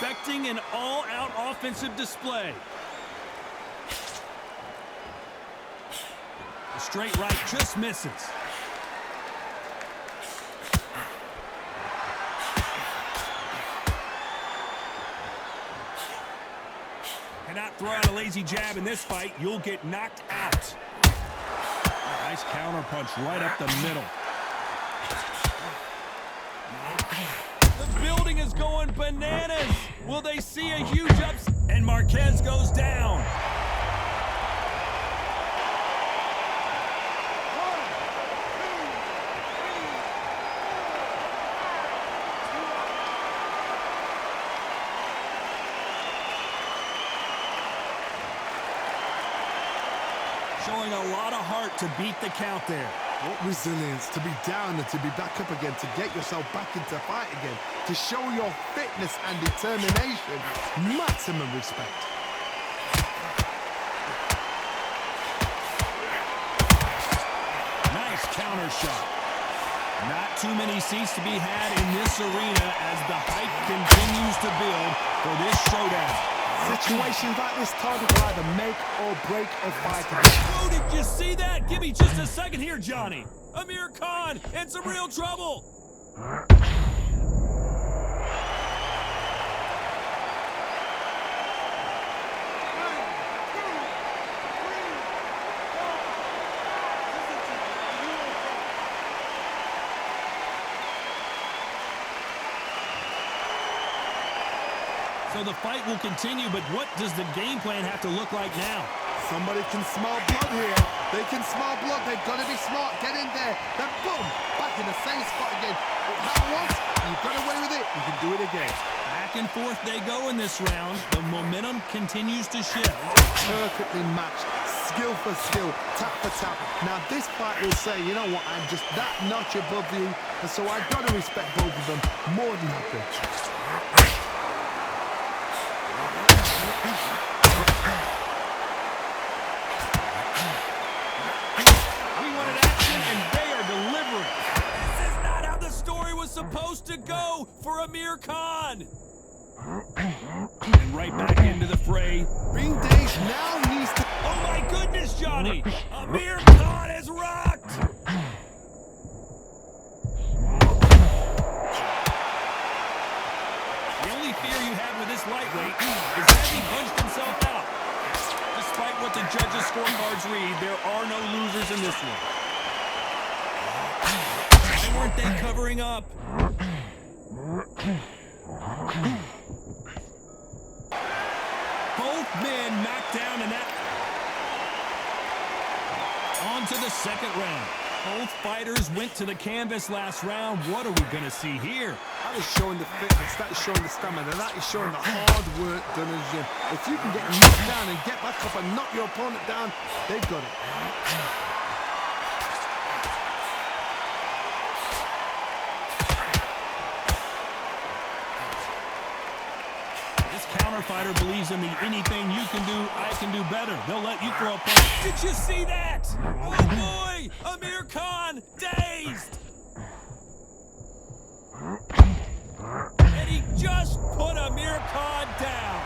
expecting an all-out offensive display. A straight right just misses. Cannot throw out a lazy jab in this fight. You'll get knocked out. Nice counter punch right up the middle. The building is going bananas. Will they see a huge upset? And Marquez goes down. Showing a lot of heart to beat the count there. What resilience to be down and to be back up again, to get yourself back into fight again, to show your fitness and determination. Maximum respect. Nice counter shot. Not too many seats to be had in this arena as the hype continues to build for this showdown. Situations like this target will either make or break a fight. Oh, did you see that? Give me just a second here, Johnny. Amir Khan in some real trouble. So the fight will continue, but what does the game plan have to look like now? Somebody can smell blood here. They can smell blood. They've got to be smart. Get in there. Then boom, back in the same spot again. It happened once. You got away with it. You can do it again. Back and forth they go in this round. The momentum continues to shift. Perfectly matched. Skill for skill. Tap for tap. Now this fight will say, you know what, I'm just that notch above you. And so I've got to respect both of them more than happy. Supposed to go for Amir Khan. And right back into the fray. Ring Days now needs to... Oh my goodness, Johnny! Amir Khan is rocked! The only fear you have with this lightweight is that he punched himself out. Despite what the judges' scorecards read, there are no losers in this one. Why weren't they covering up? Both men knocked down and that. On to the second round. Both fighters went to the canvas last round. What are we going to see here? That is showing the fitness, that is showing the stamina, that is showing the hard work done in the gym. If you can get knocked down and get back up and knock your opponent down, they've got it. Fighter believes in the anything you can do, I can do better. They'll let you throw a punch. Did you see that? Oh boy! Amir Khan dazed! And he just put Amir Khan down.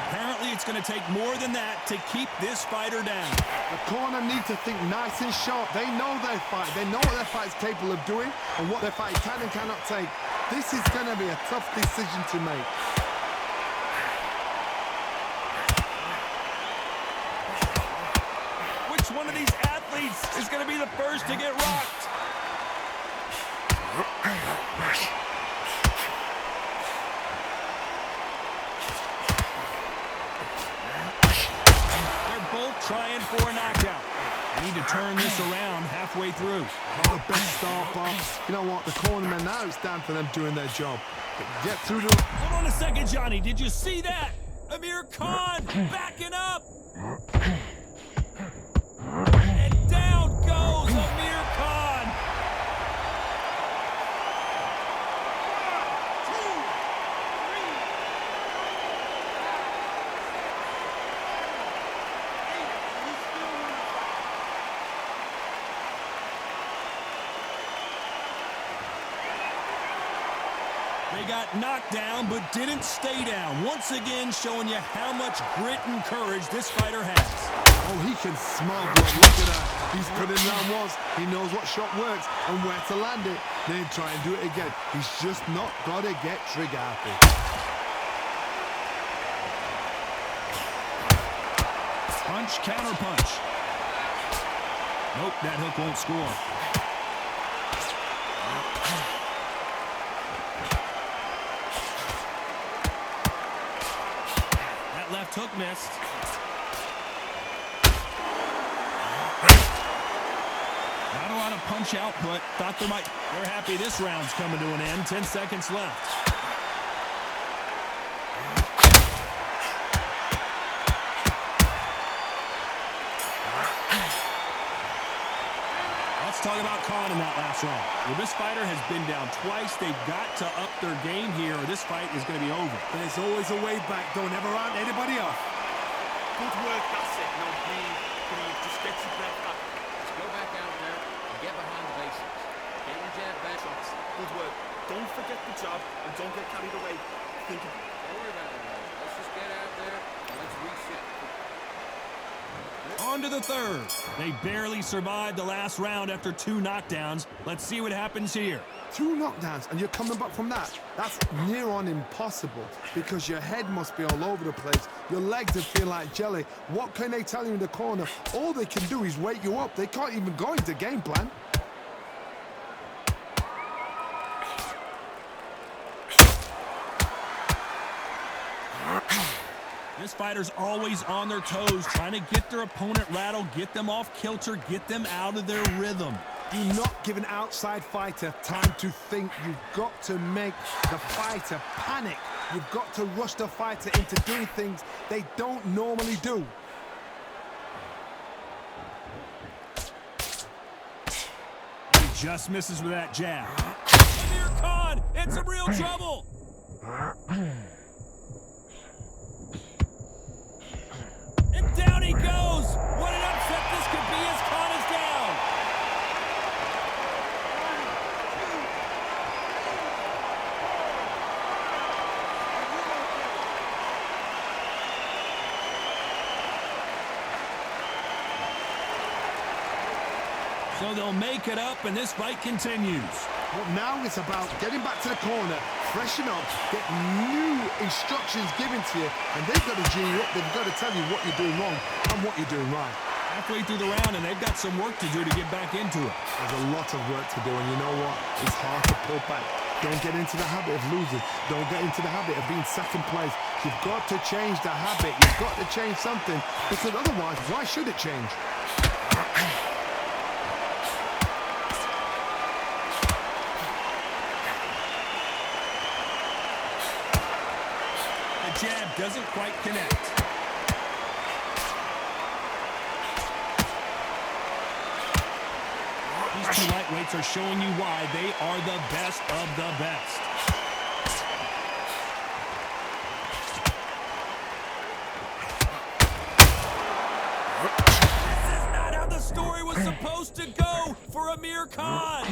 Apparently, it's going to take more than that to keep this fighter down. The corner need to think nice and sharp. They know their fight. They know what their fight is capable of doing and what their fight can and cannot take. This is going to be a tough decision to make. Which one of these athletes is going to be the first to get rocked? Trying for a knockout. Need to turn this around halfway through. Not the best start, but you know what? The cornermen now, it's down to them doing their job. Get through the... Hold on a second, Johnny. Did you see that? Amir Khan backing up. And down goes Amir Khan. They got knocked down but didn't stay down. Once again, showing you how much grit and courage this fighter has. Oh, he can smell blood. Look at that. He's put in round once. He knows what shot works and where to land it. Then try and do it again. He's just not got to get trigger happy. Punch, counter punch. Nope, that hook won't score. That left hook missed. Not a lot of punch output. Thought they're happy this round's coming to an end. 10 seconds left. Let's talk about Khan in that last round. Well, this fighter has been down twice. They've got to up their game here, or this fight is going to be over. There's always a way back. Don't ever round anybody off. Good work, that's it. Now breathe, just get your breath back. Just go back out there and get behind the basics. Get your jab back. Good work. Don't forget the job and don't get carried away. Don't worry about it, man. Let's just get out there and let's reset. On to the third. They barely survived the last round after 2 knockdowns. Let's see what happens here. 2 knockdowns and you're coming back from that. That's near on impossible because your head must be all over the place. Your legs would feel like jelly. What can they tell you in the corner? All they can do is wake you up. They can't even go into game plan. This fighter's always on their toes, trying to get their opponent rattled, get them off kilter, get them out of their rhythm. Do not give an outside fighter time to think. You've got to make the fighter panic. You've got to rush the fighter into doing things they don't normally do. He just misses with that jab. Amir Khan in some real trouble. And down he goes. What an upset this could be as Khan is down. So they'll make it up, and this fight continues. But now it's about getting back to the corner, freshen up, get new instructions given to you, and they've got to G you up. They've got to tell you what you're doing wrong and what you're doing right. Halfway through the round, and they've got some work to do to get back into it. There's a lot of work to do, and you know what? It's hard to pull back. Don't get into the habit of losing. Don't get into the habit of being second place. You've got to change the habit. You've got to change something, because otherwise, why should it change? The jab doesn't quite connect. These two lightweights are showing you why they are the best of the best. This is not how the story was supposed to go for Amir Khan.